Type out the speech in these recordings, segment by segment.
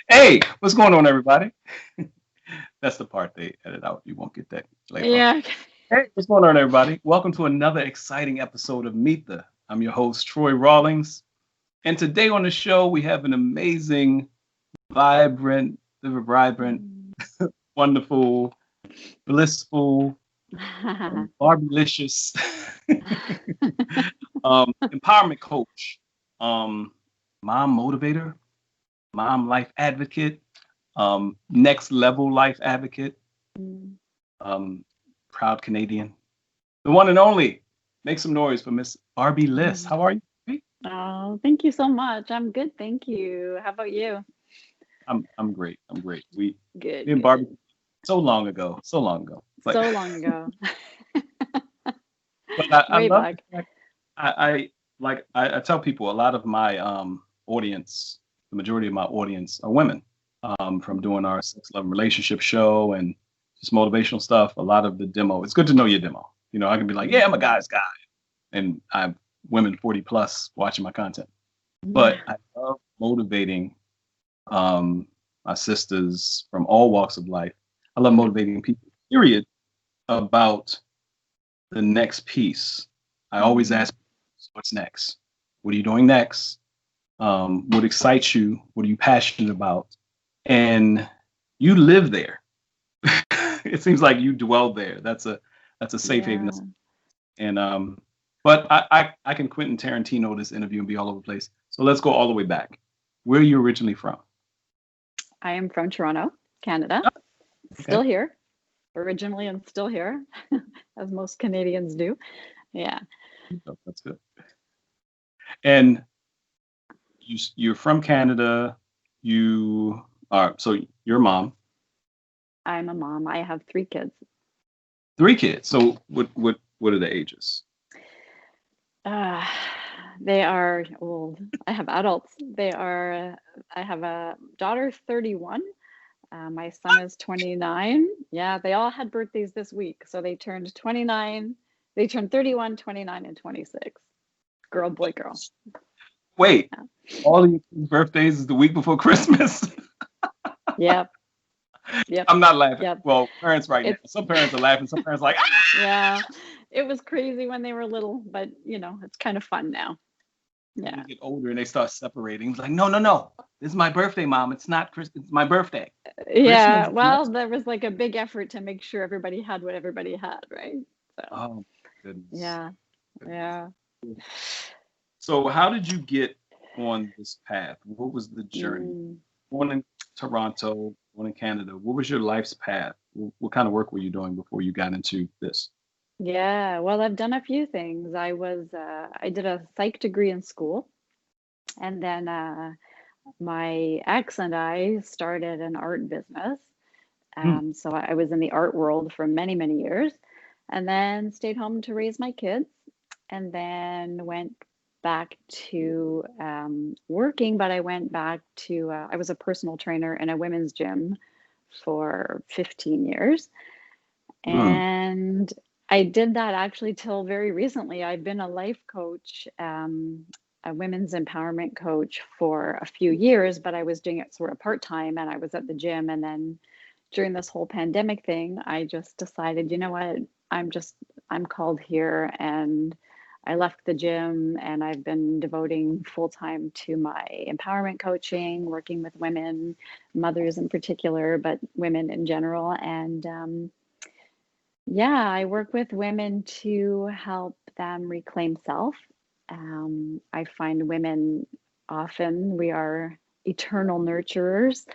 Hey, what's going on, everybody? That's the part they edit out. You won't get that later on. Yeah. Hey, what's going on, everybody? Welcome to another exciting episode of Meet the. I'm your host, Troy Rawlings. And today on the show, we have an amazing, vibrant, wonderful, blissful, Barbie Licious empowerment coach, um, mom motivator, mom life advocate, next level life advocate, Mm. um, proud Canadian, the one and only. Make some noise for Miss Barbie Liss. How are you? Oh, thank you so much. I'm good, thank you. How about you? I'm great. I'm great. Me Good, and Barbie good. so long ago, so long ago. It's like, So long ago. but I Way love the back. fact I tell people a lot of my audience, the majority of my audience are women. From doing our sex love and relationship show and just motivational stuff. A lot of the demo. It's good to know your demo. You know, I can be like, yeah, I'm a Mhm. guy's guy, and I have women 40 plus watching my content. But I love motivating um, my sisters from all walks of life. I love motivating people, period, about the next piece. I always Mhm. ask, what's next? What are you doing next? What excites you? What are you passionate about? And you live there. It seems like you dwell there. That's a safe haven. Yeah. And but I can Quentin Tarantino this interview and be all over the place. So let's go all the way back. Where are you originally from? I am from Toronto, Canada. Oh, Still okay, here, originally and still here, as most Canadians do. Yeah. that's good. And you're from Canada. You are so you're a mom, I'm a mom. I have three kids. three kids. So what are the ages? Uh, they are old. I have adults. I have a daughter, 31. My son is 29. Yeah, they all had birthdays this week. So they turned 29, they turned 31, 29, and 26. Girl, boy, girl. Wait, Yeah. all of your birthdays is the week before Christmas. Yep. Yep. I'm not laughing. Yep. Well, parents right now. It's, Some parents are laughing. Some parents are like, ah! yeah, it was crazy when they were little, but it's kind of fun now. When they Yeah. get older and they start separating. It's like, no, no, no. This is my birthday, mom. It's not Chris. It's my birthday. Christmas Yeah. is Well, next. there was like a big effort to make sure everybody had what everybody had, right? So, Oh, goodness. yeah. Goodness. Yeah. So, how did you get on this path? What was the journey? Mm. Born in Toronto, born in Canada. What was your life's path? What kind of work were you doing before you got into this? Yeah, well, I've done a few things. I did a psych degree in school, and then my ex and I started an art business. Hmm. So I was in the art world for many, many years, and then stayed home to raise my kids, and then went back to working. But I went back to, I was a personal trainer in a women's gym for 15 years. Hmm. And I did that actually till very recently. I've been a life coach, a women's empowerment coach for a few years, but I was doing it sort of part time and I was at the gym. And then during this whole pandemic thing, I just decided, you know what, I'm called here. And I left the gym and I've been devoting full time to my empowerment coaching, working with women, mothers in particular, but women in general. And yeah, I work with women to help them reclaim self. I find women often we are eternal nurturers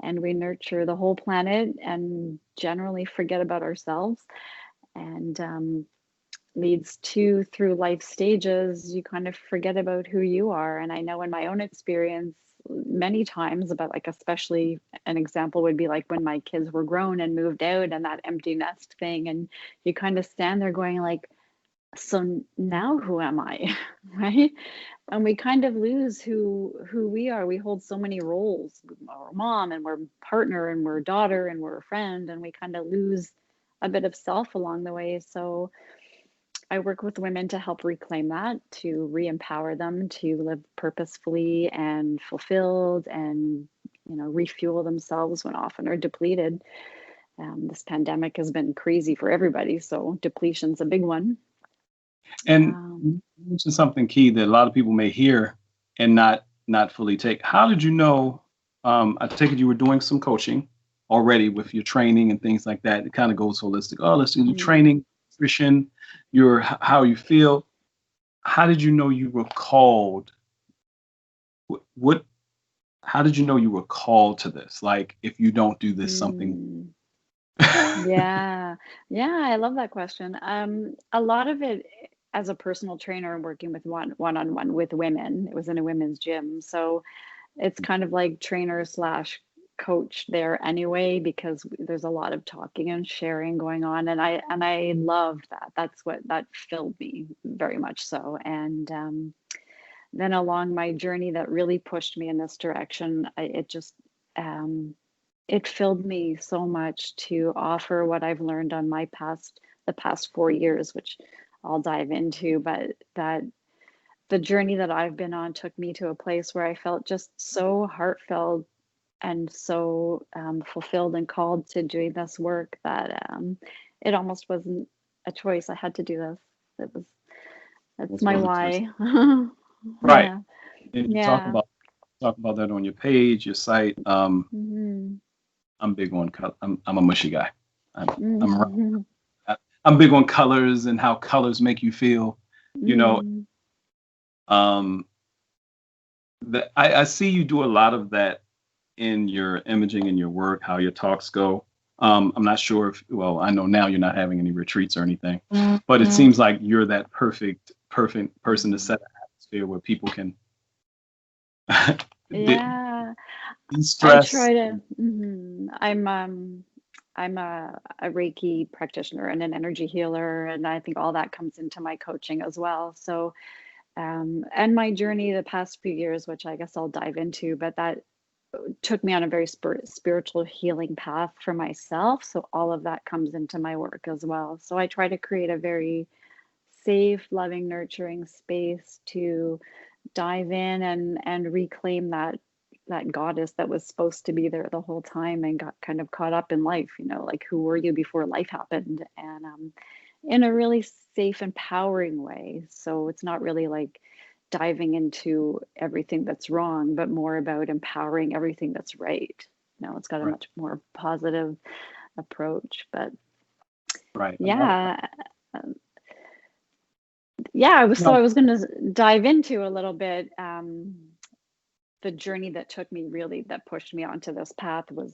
and we nurture the whole planet and generally forget about ourselves. And leads to through life stages, you kind of forget about who you are. And I know in my own experience, many times, but like, especially an example would be like when my kids were grown and moved out and that empty nest thing. And you kind of stand there going, like, so now who am I? Right? And we kind of lose who we are. We hold so many roles. We're mom and we're partner and we're daughter and we're a friend, and we kind of lose a bit of self along the way. So I work with women to help reclaim that, to re-empower them to live purposefully and fulfilled, and refuel themselves when often are depleted. This pandemic has been crazy for everybody, so depletion's a big one. And you mentioned something key that a lot of people may hear and not fully take. How did you know? I take it you were doing some coaching already with your training and things like that. It kind of goes holistic. Oh, let's do training, nutrition, how you feel. How did you know you were called? What? How did you know you were called to this? Like, if you don't do this, something. Yeah. Yeah, I love that question. A lot of it, as a personal trainer and working with one-on-one with women, it was in a women's gym. So it's kind of like trainer slash coach there anyway, because there's a lot of talking and sharing going on. And I loved that. That filled me very much so. And then along my journey that really pushed me in this direction, it filled me so much to offer what I've learned on the past 4 years, which I'll dive into, but that the journey that I've been on took me to a place where I felt just so heartfelt and so fulfilled and called to doing this work that it almost wasn't a choice. I had to do this. That's my why. Right. Yeah. And you Yeah. talk about that on your page, your site. I'm big on color. I'm a mushy guy. I'm big on colors and how colors make you feel. Um, I see you do a lot of that in your imaging and your work, how your talks go. I'm not sure well, I know now you're not having any retreats or anything, but it seems like you're that perfect person to set an atmosphere where people can Yeah. I de-stress. try to. I'm a Reiki practitioner and an energy healer, and I think all that comes into my coaching as well. So, and my journey the past few years, which I guess I'll dive into, but that took me on a very spiritual healing path for myself. So all of that comes into my work as well. So I try to create a very safe, loving, nurturing space to dive in and reclaim that goddess that was supposed to be there the whole time and got kind of caught up in life, like who were you before life happened, and in a really safe, empowering way. So it's not really like diving into everything that's wrong, but more about empowering everything that's right. It's got a much more positive approach. But yeah. I was going to dive into a little bit. The journey that that pushed me onto this path was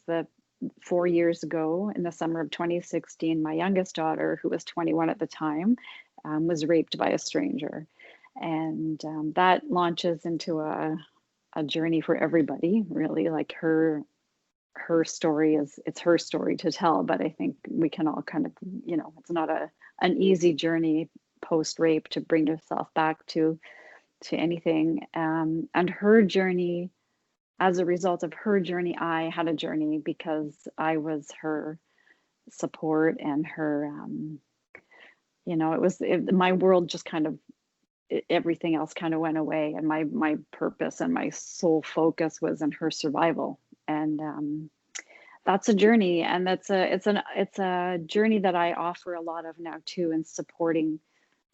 4 years ago in the summer of 2016. My youngest daughter, who was 21 at the time, was raped by a stranger. And that launches into a journey for everybody, really. Like her story it's her story to tell, but I think we can all kind of, it's not an easy journey post rape to bring yourself back to anything. And her journey, as a result of her journey, I had a journey because I was her support and her, my world just kind of, everything else kind of went away, and my purpose and my sole focus was in her survival. And that's a journey, and it's a journey that I offer a lot of now too, in supporting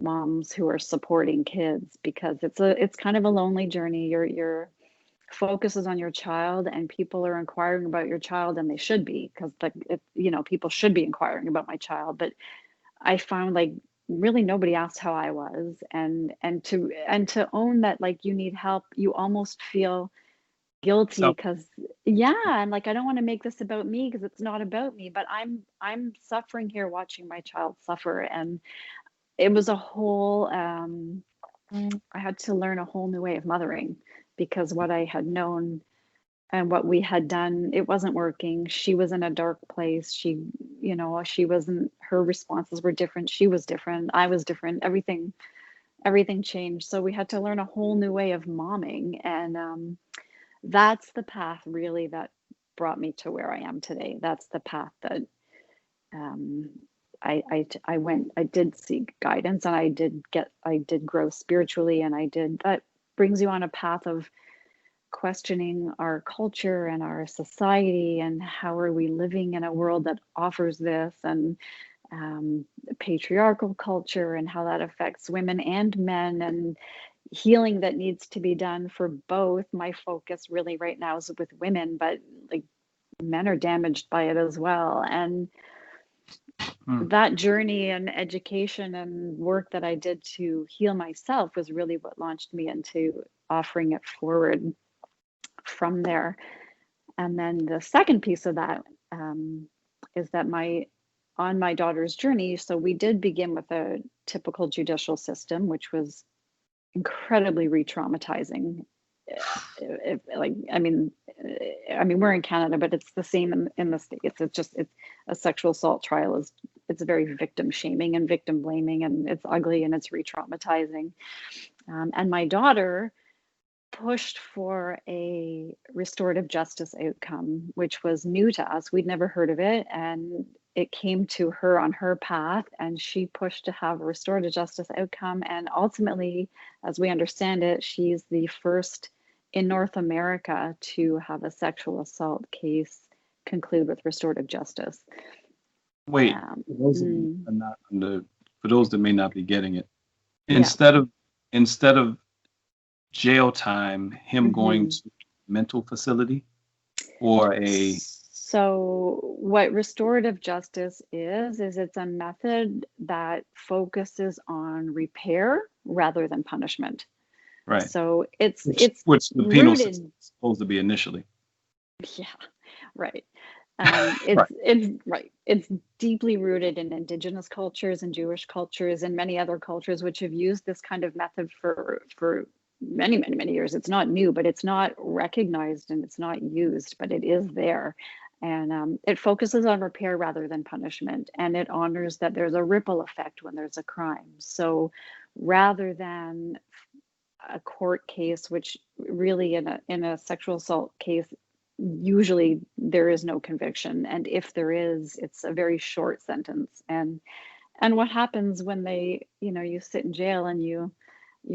moms who are supporting kids, because it's kind of a lonely journey. Your focus is on your child, and people are inquiring about your child, and they should be, because people should be inquiring about my child. But I found, like, really nobody asked how I was, and to own that, like, you need help, you almost feel guilty, because and like, I don't want to make this about me, because it's not about me, but I'm suffering here watching my child suffer. And it was a whole I had to learn a whole new way of mothering, because what I had known and what we had done, it wasn't working. She was in a dark place. She wasn't, her responses were different. She was different. I was different. Everything changed. So we had to learn a whole new way of momming. And that's the path really that brought me to where I am today. That's the path that I did seek guidance, and I did grow spiritually, and that brings you on a path of questioning our culture and our society, and how are we living in a world that offers this, and patriarchal culture, and how that affects women and men, and healing that needs to be done for both. My focus really right now is with women, but like men are damaged by it as well. And that journey and education and work that I did to heal myself was really what launched me into offering it forward from there. And then the second piece of that is that on my daughter's journey, so we did begin with a typical judicial system, which was incredibly re-traumatizing. I mean, we're in Canada, but it's the same in the States. It's a sexual assault trial it's very victim shaming and victim blaming, and it's ugly and it's re-traumatizing. And my daughter pushed for a restorative justice outcome, which was new to us. We'd never heard of it, and it came to her on her path, and she pushed to have a restorative justice outcome. And ultimately, as we understand it, she's the first in North America to have a sexual assault case conclude with restorative justice. Wait, for those that may not be getting it, instead of jail time, him going to a mental facility or a... So what restorative justice is it's a method that focuses on repair rather than punishment. Right. So it's which the penal system is supposed to be initially. Yeah, right. It's deeply rooted in indigenous cultures and Jewish cultures and many other cultures which have used this kind of method for many years. It's not new, but it's not recognized and it's not used, but it is there. And it focuses on repair rather than punishment, and it honors that there's a ripple effect when there's a crime. So rather than a court case, which really in a sexual assault case, usually there is no conviction, and if there is, it's a very short sentence. And what happens when you sit in jail, and you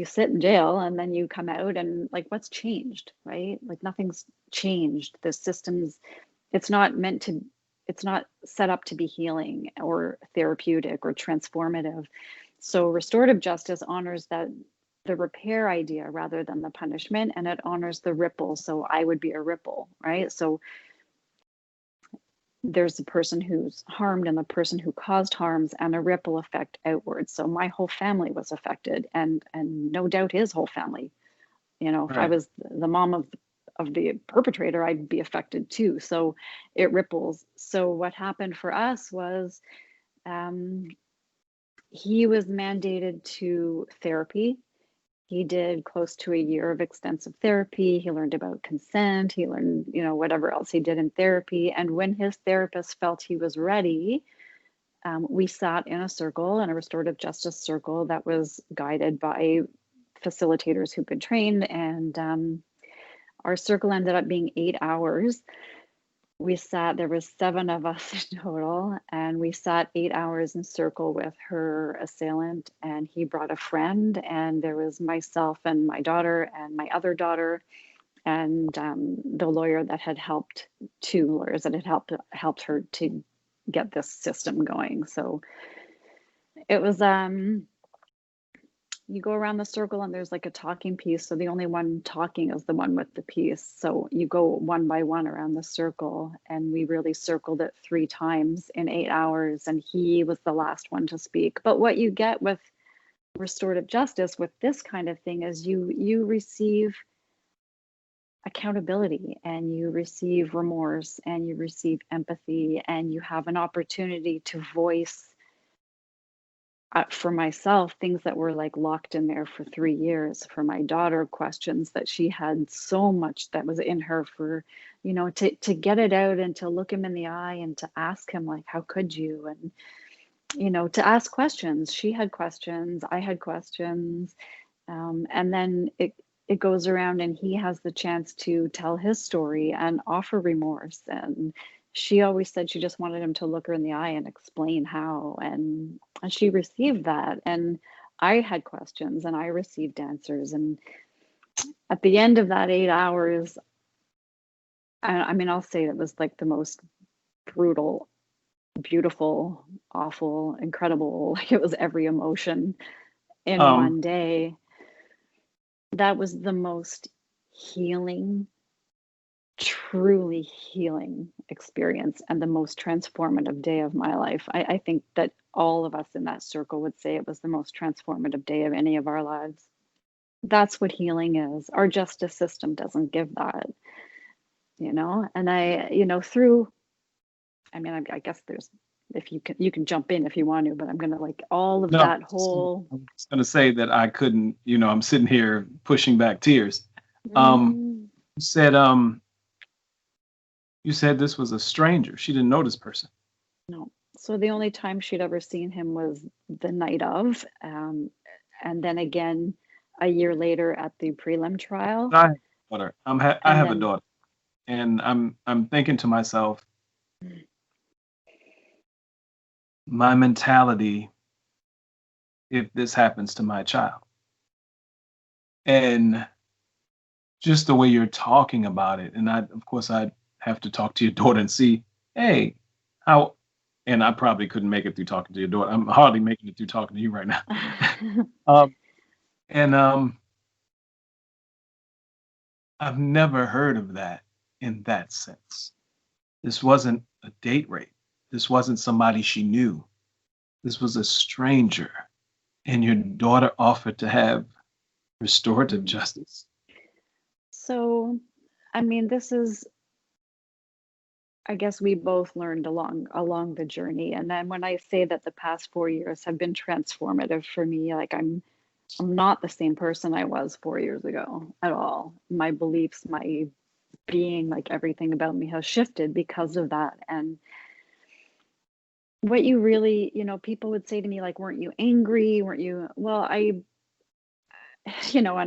sit in jail and then you come out, and like, what's changed, right? Like, nothing's changed. The system's it's not set up to be healing or therapeutic or transformative. So restorative justice honors that the repair idea rather than the punishment, and it honors the ripple. So I would be a ripple, right? So there's the person who's harmed and the person who caused harms, and a ripple effect outwards. So my whole family was affected, and no doubt his whole family. If I was the mom of the perpetrator, I'd be affected too. So it ripples. So what happened for us was he was mandated to therapy. He did close to a year of extensive therapy. He learned about consent. He learned, whatever else he did in therapy. And when his therapist felt he was ready, we sat in a restorative justice circle that was guided by facilitators who've been trained. And our circle ended up being 8 hours. There was 7 of us in total, and we sat 8 hours in circle with her assailant, and he brought a friend, and there was myself and my daughter and my other daughter, and the lawyer that had helped, 2 lawyers that had helped her to get this system going. So it was you go around the circle, and there's like a talking piece. So the only one talking is the one with the piece. So you go one by one around the circle, and we really circled it 3 times in 8 hours. And he was the last one to speak. But what you get with restorative justice with this kind of thing is you receive accountability, and you receive remorse, and you receive empathy, and you have an opportunity to voice, for myself, things that were like locked in there for 3 years. For my daughter, questions that she had so much that was in her, for to get it out and to look him in the eye and to ask him, like, how could you? And to ask questions. She had questions, I had questions, and then it goes around, and he has the chance to tell his story and offer remorse and she always said she just wanted him to look her in the eye and explain how, and she received that, and I had questions and I received answers, and at the end of that 8 hours, I mean, I'll say it was like the most brutal, beautiful, awful, incredible, like it was every emotion in Um, one day. That was the most healing, truly healing experience and the most transformative day of my life. I think that all of us in that circle would say it was the most transformative day of any of our lives. That's what healing is. Our justice system doesn't give that, and through, I mean, I guess there's, if you can jump in if you want to, but I'm gonna like all of no, that whole. I'm just gonna say that I couldn't. I'm sitting here pushing back tears. Um, Mm, you said this was a stranger. She didn't know this person. no. So the only time she'd ever seen him was the night of, and then again a year later at the prelim trial, I have a daughter. I and have a then daughter, and I'm thinking to myself, my mentality if this happens to my child, and just the way you're talking about it, and of course I'd have to talk to your daughter and see, hey, how, and I probably couldn't make it through talking to your daughter. I'm hardly making it through talking to you right now. um, and I've never heard of that in that sense. This wasn't a date rape. This wasn't somebody she knew. This was a stranger, and your daughter offered to have restorative justice. so I mean, this is, I guess we both learned along the journey. And then when I say that the past 4 years have been transformative for me, like I'm not the same person I was 4 years ago at all. My beliefs, my being, like everything about me has shifted because of that. And what you really, people would say to me, like, weren't you angry? Weren't you? Well, and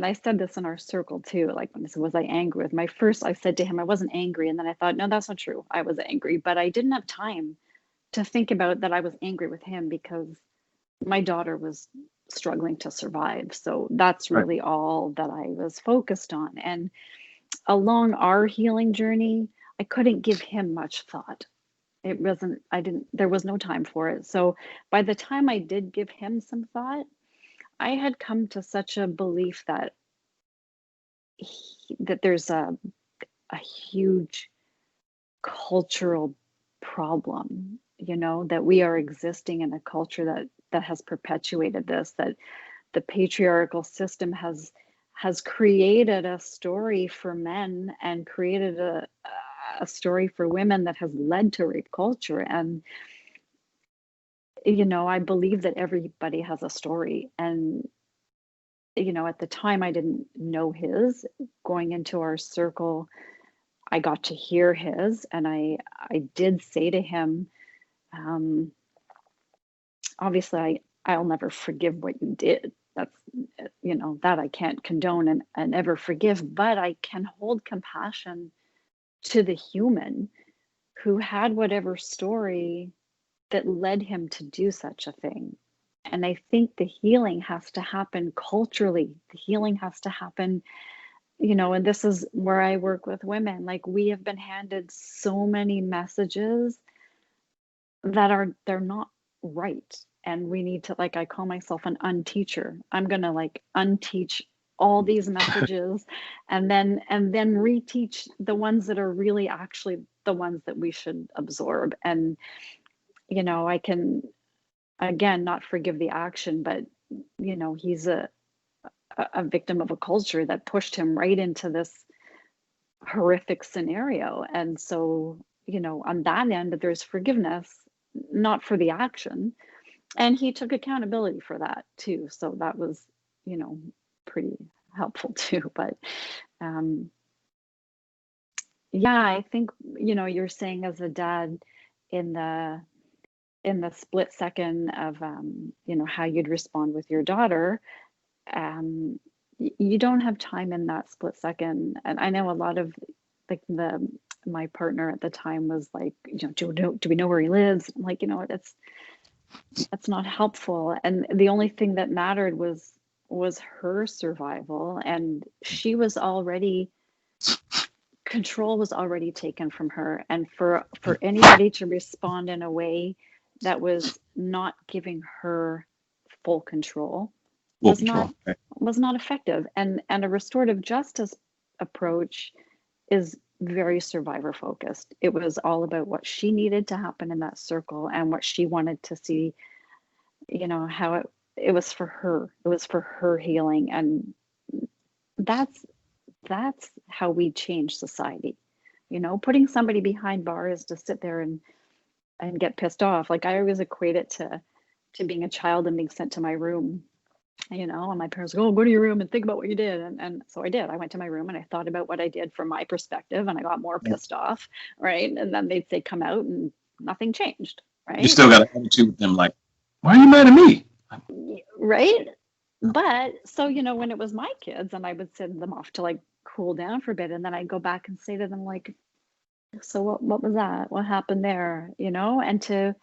I said this in our circle too, like when I said, was I angry with my first, I said to him, I wasn't angry. And then I thought, no, that's not true. I was angry, but I didn't have time to think about that I was angry with him because my daughter was struggling to survive. So that's Right. really all that I was focused on. And along our healing journey, I couldn't give him much thought. It wasn't, I didn't, there was no time for it. So by the time I did give him some thought, I had come to such a belief that that there's a huge cultural problem, that we are existing in a culture that has perpetuated this, that the patriarchal system has created a story for men and created a story for women that has led to rape culture. And I believe that everybody has a story. And at the time I didn't know his. Going into our circle, I got to hear his, and I did say to him, um, obviously I'll never forgive what you did. That's, that I can't condone and ever forgive, but I can hold compassion to the human who had whatever story that led him to do such a thing. And I think the healing has to happen culturally. The healing has to happen, and this is where I work with women. Like, we have been handed so many messages that they're not right. And we need to, like, I call myself an unteacher. I'm gonna like unteach all these messages and then reteach the ones that are really actually the ones that we should absorb. And I can, again, not forgive the action, but he's a victim of a culture that pushed him right into this horrific scenario. And so, on that end, there's forgiveness, not for the action. And he took accountability for that too. So that was, you know, pretty helpful too. But um, yeah, I think, you're saying as a dad in the split second of, how you'd respond with your daughter, you don't have time in that split second. And I know a lot of like my partner at the time was like, do we know where he lives? I'm like, that's not helpful. And the only thing that mattered was her survival. And she was already, control was already taken from her. And for anybody to respond in a way that was not giving her full control Full was control. not effective. And a restorative justice approach is very survivor focused. It was all about what she needed to happen in that circle and what she wanted to see, how it was for her. It was for her healing. And that's how we change society. Putting somebody behind bars to sit there and get pissed off. Like, I always equate it to being a child and being sent to my room. And my parents go, go to your room and think about what you did. And so I did. I went to my room and I thought about what I did from my perspective, and I got more pissed off, right? And then they'd say, come out, and nothing changed, right? You still got an attitude with them like, why are you mad at me? Right? But so, when it was my kids, and I would send them off to like cool down for a bit, and then I'd go back and say to them like, so what was that? What happened there? And to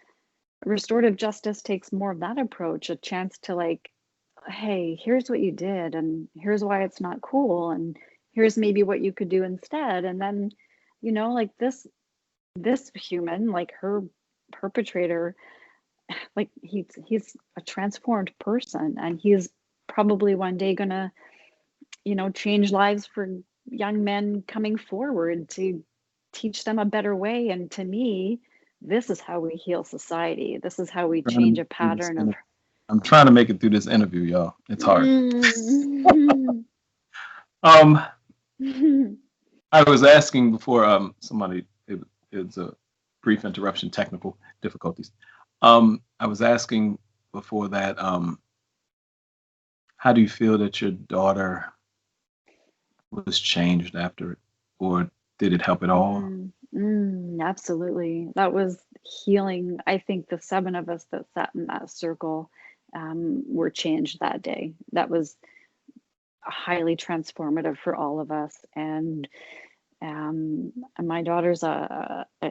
restorative justice takes more of that approach, a chance to like, hey, here's what you did, and here's why it's not cool, and here's maybe what you could do instead. And then, like this human, like her perpetrator, like he's a transformed person, and he's probably one day gonna, change lives for young men coming forward to teach them a better way. And to me, this is how we heal society. This is how we change a pattern of. I'm trying to make it through this interview, y'all. It's hard. I was asking before somebody, it's a brief interruption, technical difficulties. I was asking before that, how do you feel that your daughter was changed after it, or did it help at all? Absolutely. That was healing. I think the 7 of us that sat in that circle were changed that day. That was highly transformative for all of us. And my daughter's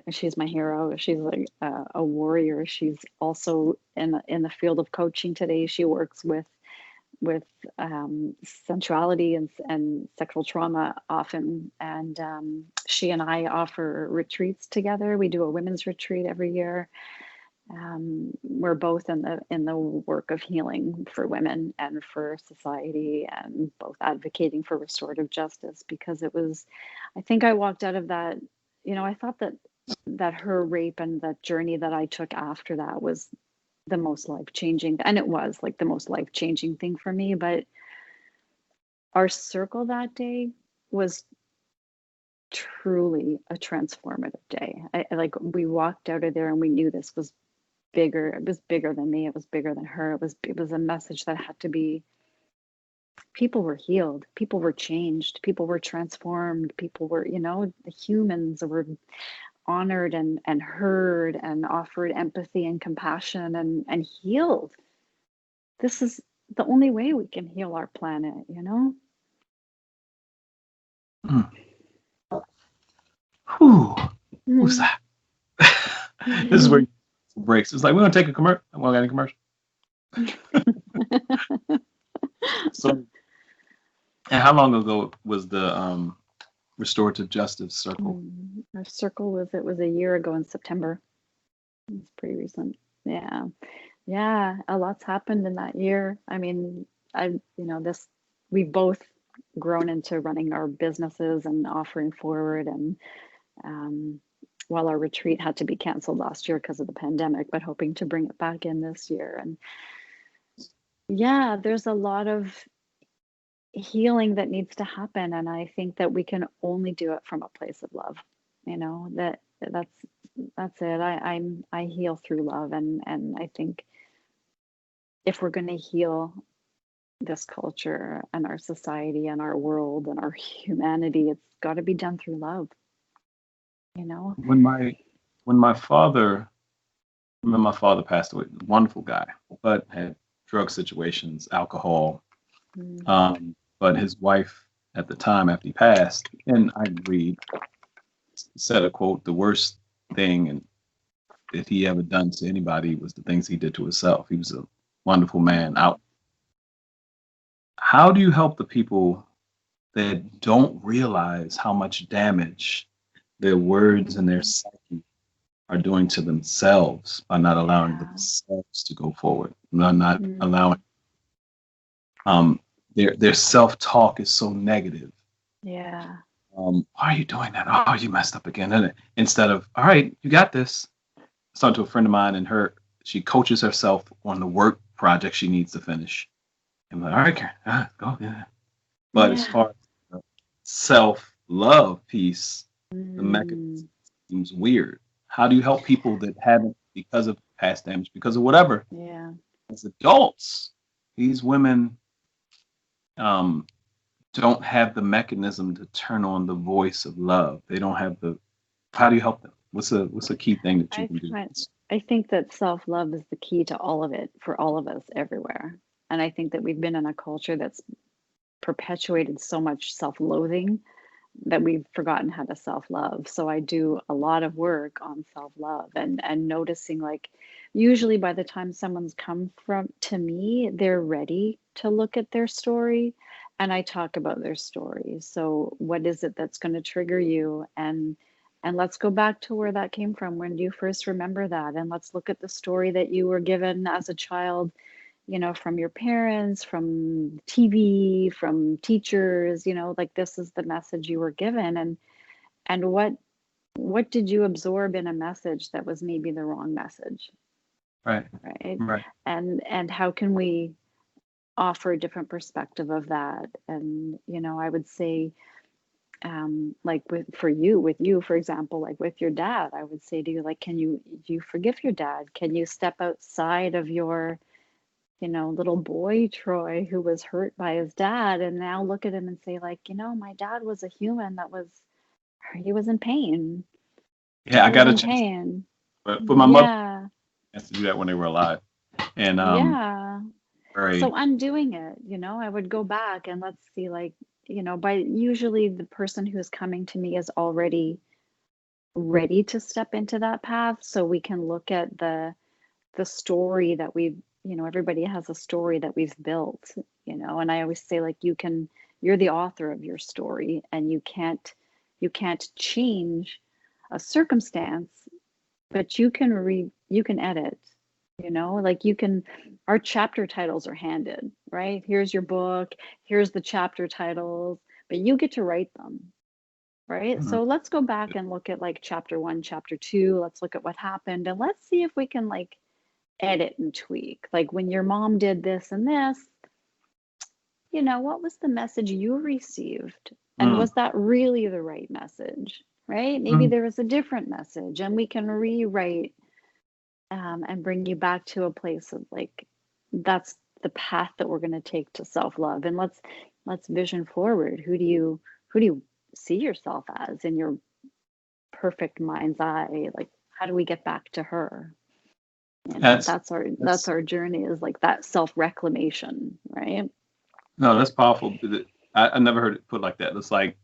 she's my hero. She's like a warrior. She's also in the field of coaching today. She works with sensuality and sexual trauma often. And she and I offer retreats together. We do a women's retreat every year. We're both in the work of healing for women and for society, and both advocating for restorative justice, because I think I walked out of that, I thought that her rape and the journey that I took after that was the most life-changing, and it was like the most life-changing thing for me. But our circle that day was truly a transformative day. We walked out of there and we knew this was bigger. It was bigger than me. It was bigger than her. It was a message that had to be. People were healed. People were changed. People were transformed. People were, the humans were honored and heard and offered empathy and compassion and healed. This is the only way we can heal our planet, Who's that? This is where you breaks. It's like, we're gonna take a commercial. I'm gonna get a commercial. So, and how long ago was the restorative justice circle? Our circle was a year ago in September. It's pretty recent. Yeah, a lot's happened in that year. I mean, we've both grown into running our businesses and offering forward, and while our retreat had to be canceled last year because of the pandemic, but hoping to bring it back in this year. And yeah, there's a lot of healing that needs to happen, and I think that we can only do it from a place of love. That's it. I heal through love, and I think if we're going to heal this culture and our society and our world and our humanity, it's got to be done through love. When my father passed away, wonderful guy, but had drug situations, alcohol. But his wife at the time, after he passed, and I agreed, said a quote, the worst thing and that he ever done to anybody was the things he did to himself. He was a wonderful man out. How do you help the people that don't realize how much damage their words and their psyche are doing to themselves by not allowing Yeah. themselves to go forward, not Mm. allowing their self-talk is so negative. Yeah. Why are you doing that? Oh, you messed up again. And instead of, all right, you got this. I was talking to a friend of mine, and she coaches herself on the work project she needs to finish. I'm like, all right, Karen, go. Yeah. But as Yeah. far as the self-love piece, the mechanism Mm. seems weird. How do you help people that haven't, because of past damage, because of whatever, Yeah. as adults, these women don't have the mechanism to turn on the voice of love. They don't have the. How do you help them? What's a key thing that you I can do? I think that self-love is the key to all of it for all of us everywhere. And I think that we've been in a culture that's perpetuated so much self-loathing that we've forgotten how to self-love. So I do a lot of work on self-love and noticing, like, usually by the time someone's come from to me, they're ready to look at their story, and I talk about their story. So what is it that's going to trigger you, and let's go back to where that came from. When do you first remember that? And let's look at the story that you were given as a child, from your parents, from TV, from teachers, like this is the message you were given. And what did you absorb in a message that was maybe the wrong message, Right, right? right. And how can we offer a different perspective of that? And I would say, like with you, for example, like with your dad, I would say to you, like, do you forgive your dad? Can you step outside of your little boy Troy who was hurt by his dad and now look at him and say, like, my dad was a human he was in pain. Yeah, He I was got a in chance, pain. but for my mother, Yeah. I had to do that when they were alive, and Yeah. So very undoing it, I would go back and let's see, like, by usually the person who's coming to me is already ready to step into that path. So we can look at the story that we've, everybody has a story that we've built, and I always say, like, you're the author of your story, and you can't change a circumstance, but you can edit, like our chapter titles are handed, right? Here's your book, here's the chapter titles, but you get to write them, right? mhm. So let's go back and look at, like, chapter 1, chapter 2. Let's look at what happened, and let's see if we can, like, edit and tweak. Like, when your mom did this and this, what was the message you received? And Mm, was that really the right message? Right? Maybe mm. there was a different message, and we can rewrite, and bring you back to a place of, like, that's the path that we're going to take to self-love. And let's vision forward. Who do you see yourself as in your perfect mind's eye? Like, how do we get back to her? That's That's that's our journey, is like that self-reclamation, right? no, that's powerful. I never heard it put like that. It's like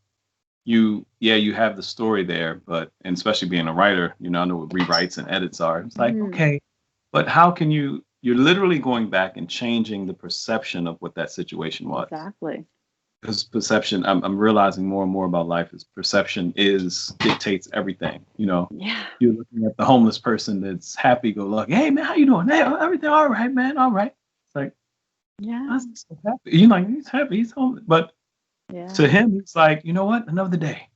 you have the story there, but and especially being a writer, I know what rewrites and edits are. It's like, Mm, okay, but how can you're literally going back and changing the perception of what that situation was. exactly. Because perception, I'm realizing more and more about life is perception dictates everything. Yeah. You're looking at the homeless person that's happy go lucky. Hey man, how you doing? Hey, everything all right, man, all right. It's like, Yeah. I'm so happy. You're like, he's happy, he's homeless. But to Yeah. him, he's like, you know what? Another day.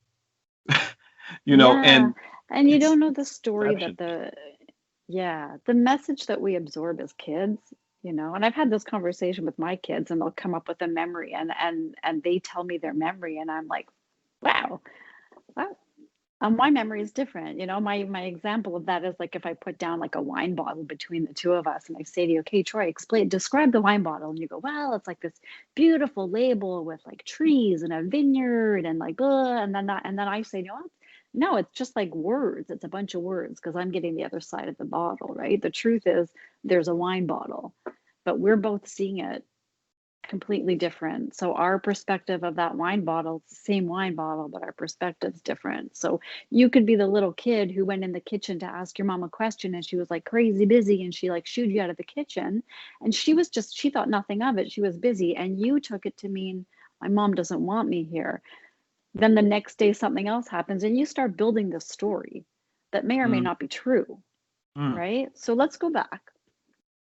Yeah. And And you it's don't know the story perception. that the message that we absorb as kids, and I've had this conversation with my kids, and they'll come up with a memory, and they tell me their memory, and I'm like, wow, wow. My memory is different. My example of that is, like, if I put down, like, a wine bottle between the two of us, and I say to you, okay, Troy, describe the wine bottle, and you go, well, it's like this beautiful label with, like, trees and a vineyard and, like, blah, and then I say, what? No, it's just like words. It's a bunch of words, because I'm getting the other side of the bottle, right? The truth is, there's a wine bottle, but we're both seeing it completely different. So our perspective of that wine bottle, it's the same wine bottle, but our perspective's different. So you could be the little kid who went in the kitchen to ask your mom a question and she was like crazy busy and she like shooed you out of the kitchen and she thought nothing of it. She was busy and you took it to mean my mom doesn't want me here. Then the next day something else happens and you start building this story that may or may Mm, not be true, mm. right? So let's go back.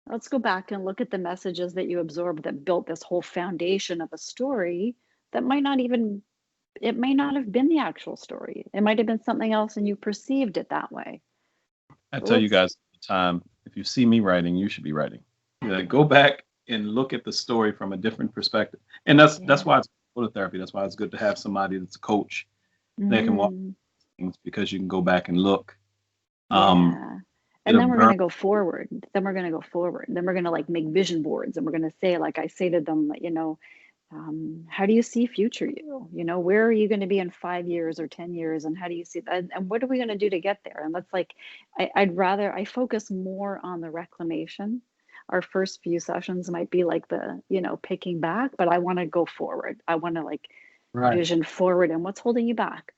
Let's go back and look at the messages that you absorbed that built this whole foundation of a story that it may not have been the actual story. It might have been something else and you perceived it that way. I So tell you guys all the time, if you see me writing, you should be writing. Yeah, go back and look at the story from a different perspective. And that's yeah. why it's good to therapy. That's why it's good to have somebody that's a coach that can walk Mm, things, because you can go back and look. yeah. And It'll then we're burn. going to go forward. Then we're going to go forward. Then we're going to like make vision boards and we're going to say, like I say to them, how do you see future you? Where are you going to be in 5 years or 10 years? And how do you see that? And what are we going to do to get there? And that's like, I focus more on the reclamation. Our first few sessions might be like picking back, but I want to go forward. I want to like Right. vision forward and what's holding you back,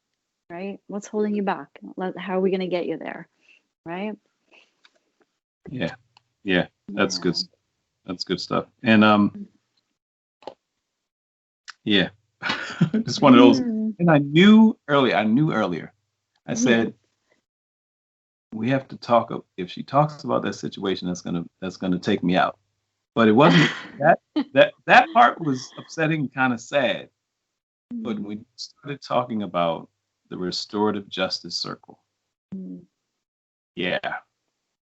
right? What's holding you back? How are we going to get you there? Right? Yeah. Yeah. That's good. Yeah. That's good stuff. And yeah, just one of those. Mm. And I knew earlier. I said, we have to talk. If she talks about that situation, that's gonna take me out. But it wasn't that part was upsetting, kind of sad. But when we started talking about the restorative justice circle, Mm. yeah,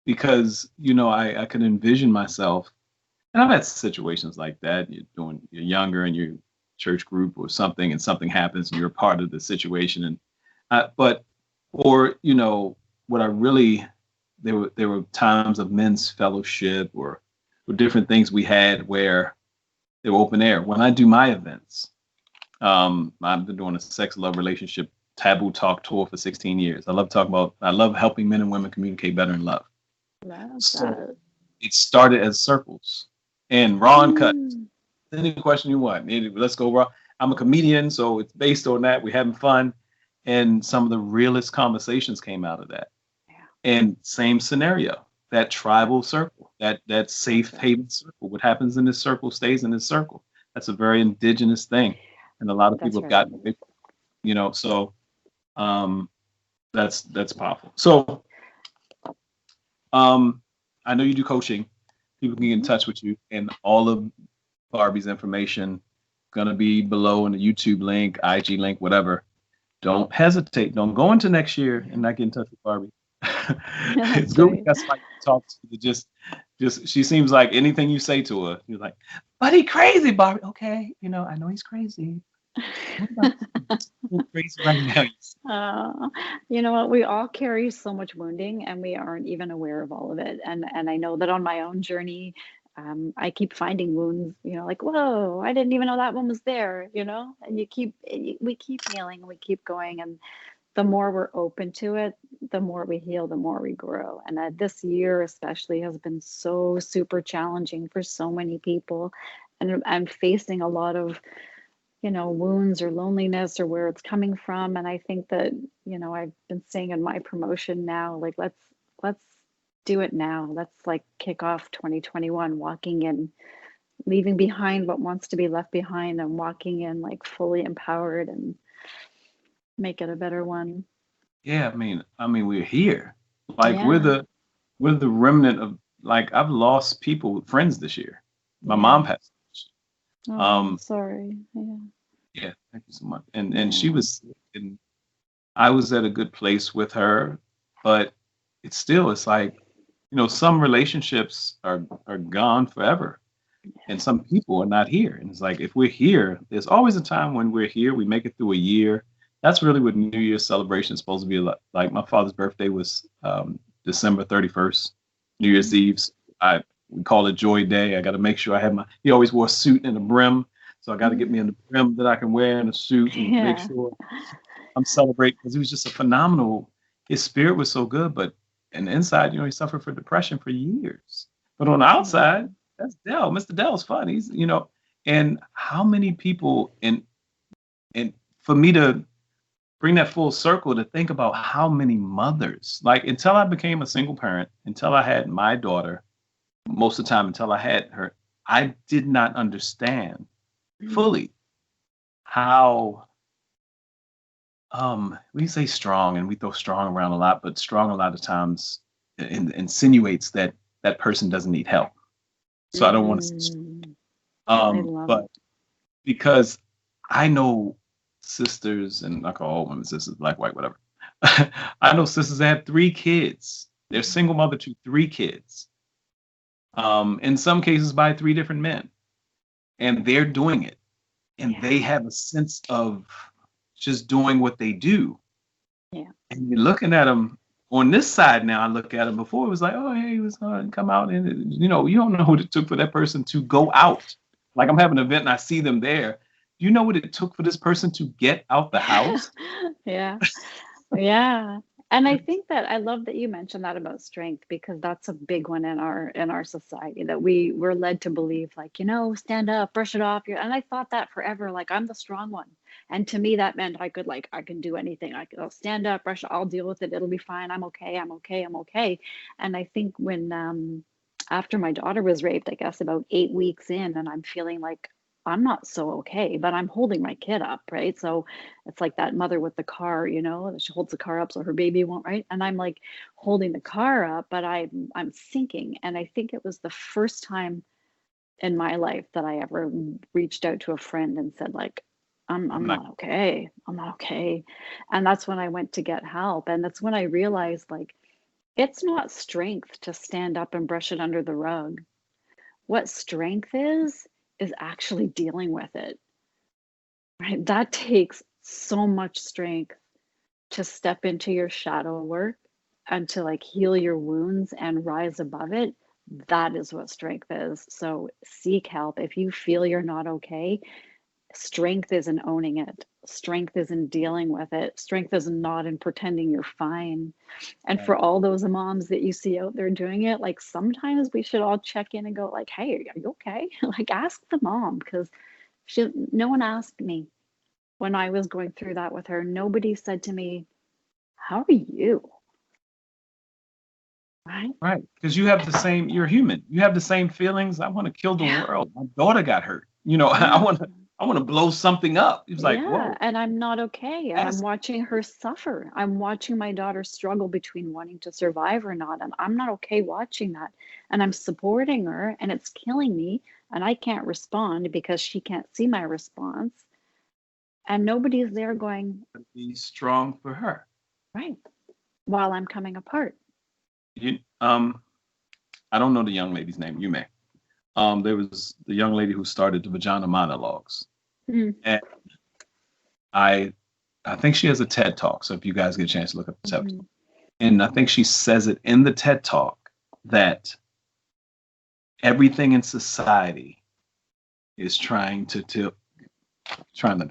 because I could envision myself, and I've had situations like that. You're younger and you're church group or something, and something happens, and you're a part of the situation, and but or what I really there were times of men's fellowship or different things we had where they were open air. When I do my events, I've been doing a sex, love, relationship taboo talk tour for 16 years. I love helping men and women communicate better in love. Love So that. it started as circles, and Ron cut Mm. any question you want. Let's go raw. I'm a comedian, so it's based on that. We're having fun, and some of the realest conversations came out of that. Yeah. And same scenario, that tribal circle, that safe haven circle. What happens in this circle stays in this circle. That's a very indigenous thing, and a lot of people That's have right. gotten away from it. So that's powerful. So I know you do coaching. People can get in touch with you, and all of Barbie's information gonna be below in the YouTube link, IG link, whatever. Don't hesitate. Don't go into next year and not get in touch with Barbie. It's That's good we right. got somebody to talk to. Just she seems like anything you say to her, you're like, but he crazy, Barbie. Okay, I know he's crazy. What about you? Crazy right now? You know what? We all carry so much wounding and we aren't even aware of all of it. And I know that on my own journey, I keep finding wounds, like, whoa, I didn't even know that one was there, and we keep healing, we keep going. And the more we're open to it, the more we heal, the more we grow. And this year especially has been so super challenging for so many people. And I'm facing a lot of wounds or loneliness or where it's coming from. And I think that, I've been saying in my promotion now, like, let's do it now. Let's like kick off 2021, walking in, leaving behind what wants to be left behind and walking in like fully empowered and make it a better one. Yeah, I mean, we're here. Like Yeah. we're the remnant of, like, I've lost people, friends this year. My Yeah. mom passed. Oh, Um, sorry. Yeah. yeah, thank you so much. And she Yeah. was sick, and I was at a good place with her, but it's like, some relationships are gone forever, and some people are not here. And it's like, if we're here, there's always a time when we're here, we make it through a year. That's really what New Year's celebration is supposed to be like. My father's birthday was December 31st, New Year's Mm. Eve. So we call it Joy Day. I got to make sure I have he always wore a suit and a brim. So I got to get me a brim that I can wear in a suit and make Yeah. sure I'm celebrating, because he was just a phenomenal. His spirit was so good, but and inside, he suffered for depression for years. But on the Yeah. outside, that's Dell. Mr. Dell's fun. He's And how many people, and for me to bring that full circle, to think about how many mothers, like until I became a single parent, until I had my daughter, most of the time until I had her, I did not understand fully how we say strong, and we throw strong around a lot, but strong a lot of times insinuates that that person doesn't need help. So I don't want to say I love but it. because I know sisters, and I call all women sisters, black, white, whatever. I know sisters that have 3 kids. They're single mother to 3 kids. In some cases by 3 different men. And they're doing it. And Yeah. they have a sense of just doing what they do. Yeah. And you're looking at them on this side now. I look at them before, it was like, oh, hey, he was going to come out. And, you don't know what it took for that person to go out. Like I'm having an event and I see them there. Do you know what it took for this person to get out the house? Yeah. Yeah. And I think that I love that you mentioned that about strength, because that's a big one in our society, that we're led to believe, like, stand up, brush it off. And I thought that forever, like I'm the strong one. And to me that meant I can do anything. I'll stand up, brush it, I'll deal with it. It'll be fine. I'm okay. I'm okay. I'm okay. And I think when after my daughter was raped, I guess about 8 weeks in, and I'm feeling like I'm not so okay, but I'm holding my kid up, right? So it's like that mother with the car, that she holds the car up so her baby won't, right? And I'm like holding the car up, but I'm sinking. And I think it was the first time in my life that I ever reached out to a friend and said, like, I'm I'm not. not okay. I'm not okay. And that's when I went to get help. And that's when I realized, like, it's not strength to stand up and brush it under the rug. What strength is actually dealing with it, right? That takes so much strength to step into your shadow work and to like heal your wounds and rise above it. That is what strength is. So seek help. If you feel you're not okay, strength is in owning it. Strength is in dealing with it. Strength is not in pretending you're fine. And for all those moms that you see out there doing it, like sometimes we should all check in and go like, hey, are you okay? Like ask the mom, because no one asked me when I was going through that with her. Nobody said to me, how are you? Right? Right. Because you have the same, you're human. You have the same feelings. I want to kill the Yeah. world. My daughter got hurt. Yeah. I want to blow something up. He was like, Yeah. whoa, And I'm not okay. And I'm ask. watching her suffer. I'm watching my daughter struggle between wanting to survive or not. And I'm not okay watching that. And I'm supporting her and it's killing me. And I can't respond because she can't see my response. And nobody's there going, Be strong for her. right, while I'm coming apart. You, I don't know the young lady's name. You may. There was the young lady who started the Vagina Monologues, Mm. and I, I think she has a TED Talk. So if you guys get a chance to look up the TED Talk, and I think she says it in the TED Talk that everything in society is trying not to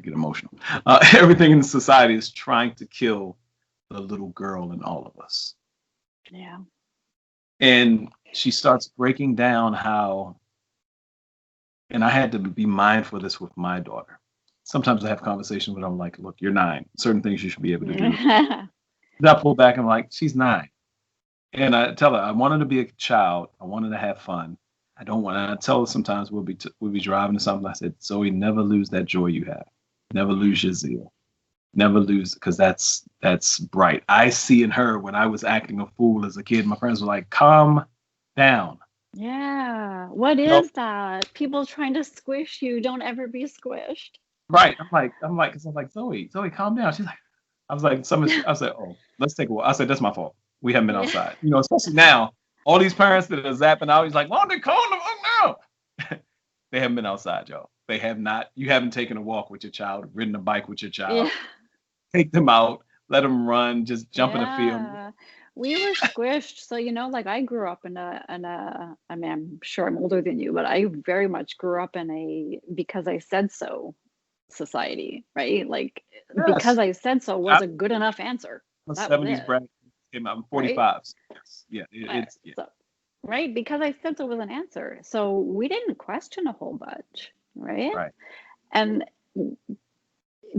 get emotional. Everything in society is trying to kill the little girl in all of us. Yeah. And she starts breaking down how, and I had to be mindful of this with my daughter. Sometimes I have conversations with her, I'm like, look, you're 9. Certain things you should be able to do. I pull back and I'm like, she's 9. And I tell her, I want her to be a child. I want her to have fun. I don't want, and I tell her sometimes we'll be driving to something. I said, Zoe, never lose that joy you have. Never lose your zeal. Never lose, because that's bright. I see in her when I was acting a fool as a kid. My friends were like, calm down. Yeah. What No, is that? People trying to squish you. Don't ever be squished. right. Cause I'm like, Zoe, calm down. She's like, I was like, I said, oh, let's take a walk. I said, that's my fault. We haven't been Yeah. outside. Especially now, all these parents that are zapping out, he's like, oh, they're calling them now. They haven't been outside, y'all. They have not. You haven't taken a walk with your child, ridden a bike with your child. Yeah. Take them out, let them run, just jump in the field. Yeah. We were squished. So, like I grew up I mean, I'm sure I'm older than you, but I very much grew up in a because I said so society, right? Like because Yes. I said so was a good enough answer. The That was 70s it, bracket came out. I'm right? 45. So yes. Yeah. Uh, It's yeah. So, right? Because I said so was an answer. So we didn't question a whole bunch. right? Right. And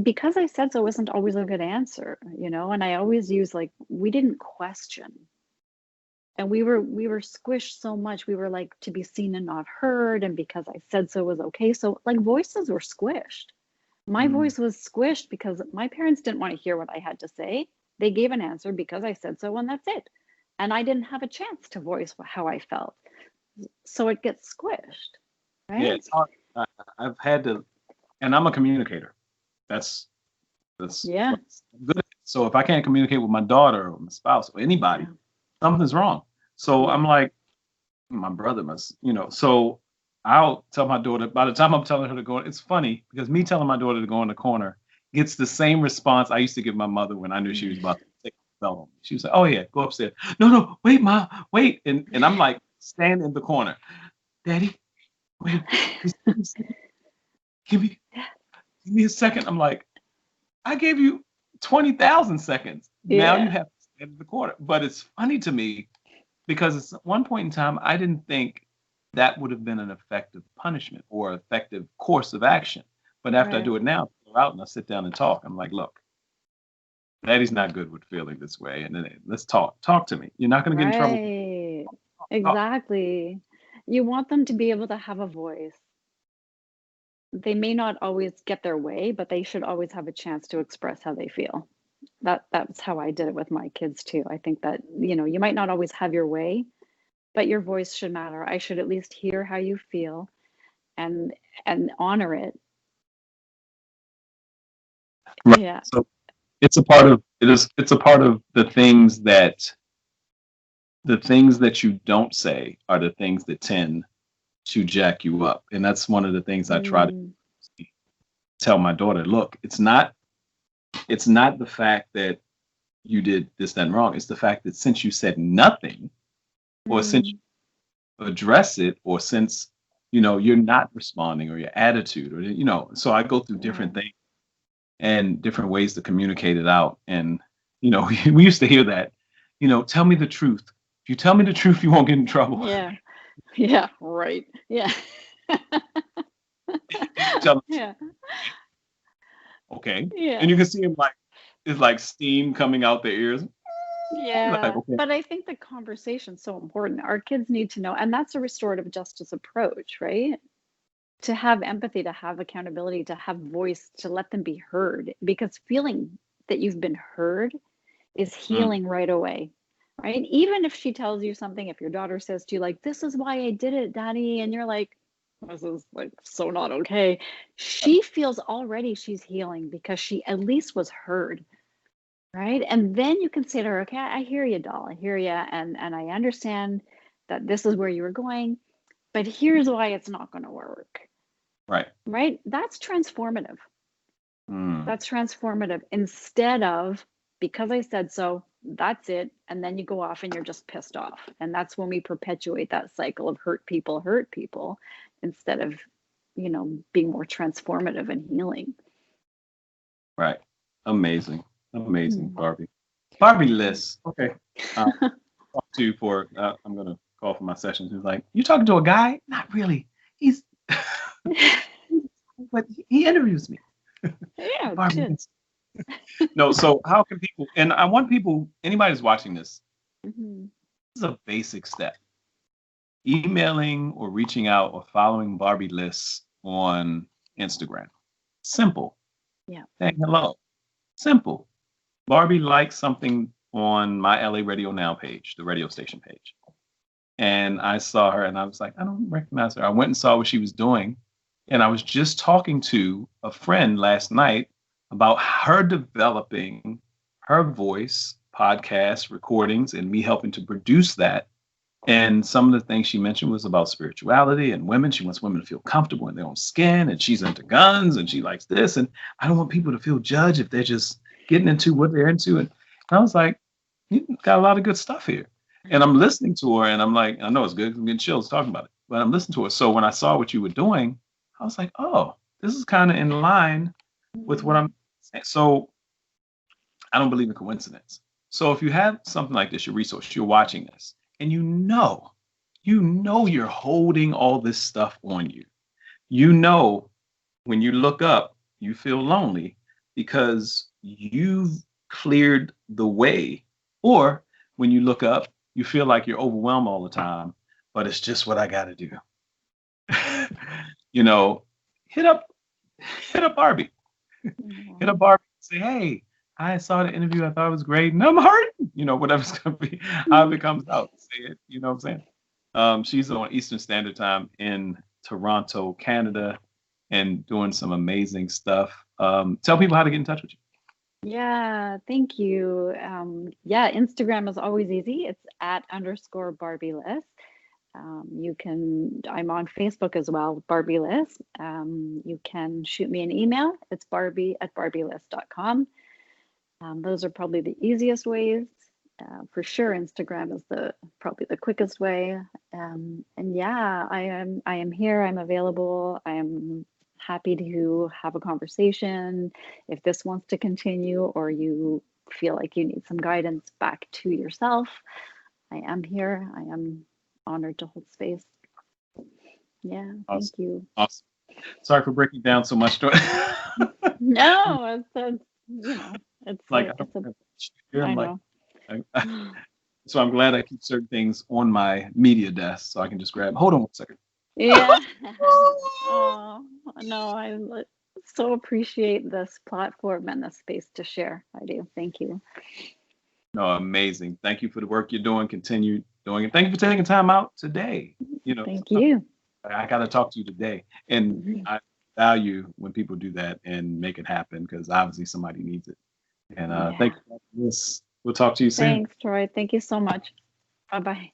because I said so wasn't always a good answer, and I always use like, we didn't question. And we were squished so much. We were like to be seen and not heard, and because I said so was okay. So like voices were squished. My Mm. voice was squished because my parents didn't want to hear what I had to say. They gave an answer because I said so, and that's it. And I didn't have a chance to voice how I felt. So it gets squished, Yeah, right? it's hard. I've had to, and I'm a communicator. That's Yeah. what I'm good at. So if I can't communicate with my daughter or my spouse or anybody, Yeah. something's wrong. So Yeah. I'm like, my brother must, So I'll tell my daughter. By the time I'm telling her to go, it's funny because me telling my daughter to go in the corner gets the same response I used to give my mother when I knew she was about to take a belt on me. She was like, "Oh yeah, go upstairs." No, no, wait, mom, wait, and I'm like, stand in the corner, Daddy. Wait, give me give me a second. I'm like, I gave you 20,000 seconds. Now you Yeah. have to stand in the corner. But it's funny to me because at one point in time, I didn't think that would have been an effective punishment or effective course of action. But after I Right. do it now, I go out and I sit down and talk. I'm like, look, Daddy's not good with feeling this way. And then let's talk. Talk to me. You're not going to get in trouble. Right. Talk. Exactly. You want them to be able to have a voice. They may not always get their way, but they should always have a chance to express how they feel. That's how I did it with my kids too. I think that, you might not always have your way, but your voice should matter. I should at least hear how you feel and honor it. Right. Yeah. So it's a part of the things that you don't say are the things that tend to jack you up. And that's one of the things I try to Mm, tell my daughter, look, it's not the fact that you did this, that, and wrong. It's the fact that since you said nothing, or since mm, you address it, or since you're not responding, or your attitude, or so I go through different right. things and different ways to communicate it out. And we used to hear that, tell me the truth. If you tell me the truth, you won't get in trouble. Yeah. Yeah. Right. Yeah. And you tell them, Yeah. okay, Yeah. and you can see him like it's like steam coming out their ears. Like, Yeah, okay, but I think the conversation's so important. Our kids need to know, and that's a restorative justice approach, right? To have empathy, to have accountability, to have voice, to let them be heard, because feeling that you've been heard is mm, healing right away, right? Even if she tells you something, if your daughter says to you, like, this is why I did it, Daddy, and you're like, this is like so not okay. She feels already she's healing because she at least was heard. Right? And then you consider, okay, I hear you, doll. I hear you, and I understand that this is where you were going, but here's why it's not going to work. right. Right? That's transformative. Mm, That's transformative instead of because I said so, that's it, and then you go off and you're just pissed off. And that's when we perpetuate that cycle of hurt people instead of, being more transformative and healing. right. Amazing. Amazing, Mm. Barbie. Barbie Liss. Okay. Talk to you for I'm gonna call for my sessions. He's like, you talking to a guy? Not really. He's but he interviews me. Yeah, Barbie good. Liss. No, so how can people, and I want people, anybody who's watching this, Mhm. this is a basic step. Emailing or reaching out or following Barbie Liss on Instagram. Simple. Yeah. Saying hello. Simple. Barbie liked something on my LA Radio Now page, the radio station page. And I saw her and I was like, I don't recognize her. I went and saw what she was doing. And I was just talking to a friend last night about her developing her voice, podcast recordings, and me helping to produce that. And some of the things she mentioned was about spirituality and women. She wants women to feel comfortable in their own skin, and she's into guns and she likes this. And I don't want people to feel judged if they're just getting into what they're into. And I was like, you got a lot of good stuff here. And I'm listening to her and I'm like, I know it's good 'cause I'm getting chills talking about it, but I'm listening to her. So when I saw what you were doing, I was like, oh, this is kind of in line with what Mhm. I'm saying. So I don't believe in coincidence. So if you have something like this, your resource, you're watching this, and you know you're holding all this stuff on you. You know, when you look up, you feel lonely because you've cleared the way. Or when you look up, you feel like you're overwhelmed all the time, but it's just what I got to do. You know, hit up, hit up Barbie, hit up Barbie, say, hey, I saw the interview. I thought it was great. And I'm hurting, whatever's going to be, however it comes out, say it, you know what I'm saying? She's on Eastern Standard Time in Toronto, Canada, and doing some amazing stuff. Tell people how to get in touch with you. Yeah, thank you. Yeah, Instagram is always easy. It's @_Barbie Liss. I'm on Facebook as well, Barbie Liss. You can shoot me an email. It's barbie@barbieliss.com. Those are probably the easiest ways. For sure, Instagram is probably the quickest way. And yeah, I am here. I'm available. I am happy to have a conversation. If this wants to continue, or you feel like you need some guidance back to yourself, I am here. I am honored to hold space. Yeah, awesome. Thank you. Awesome. Sorry for breaking down so much. No, it's like I know. So I'm glad I keep certain things on my media desk so I can just grab. Hold on one second. Yeah. Oh, no, I so appreciate this platform and this space to share. I do. Thank you. No, amazing. Thank you for the work you're doing. Continue doing it. Thank you for taking time out today. Thank you. I got to talk to you today. And I value when people do that and make it happen, because obviously somebody needs it. And thank you for this. We'll talk to you soon. Thanks, Troy. Thank you so much. Bye-bye.